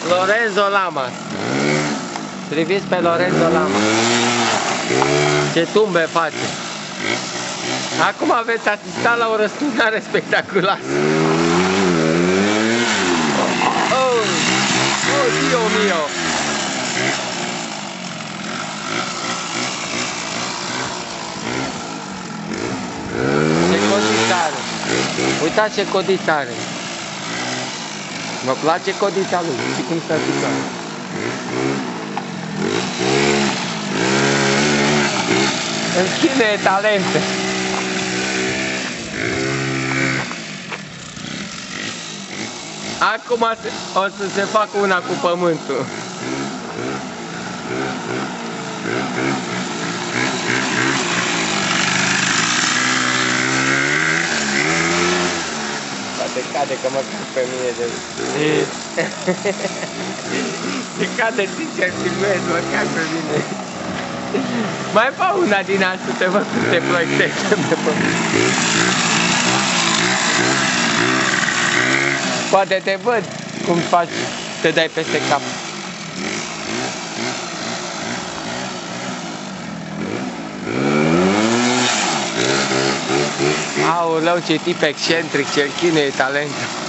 Lorenzo Lamas. Priviți pe Lorenzo Lamas. Ce tumbe face. Acum veți asista la o răsturnare spectaculoasă. Oh, Dio mio! Ce codiță are! Uitați ce codiță are! Mă place codița lui, și cum stă picioare. În China e talente! Acum o să se facă una cu pământul. Poate cade că mă cac pe mine de... Se cade sincer filmez, mă cac pe mine. Mai fă una din asta, te văd cum te proiectezi pe pământ. Poate te văd cum faci, te dai peste cap. Aoleu, ce tip excentric, ce-l chinuie talentul.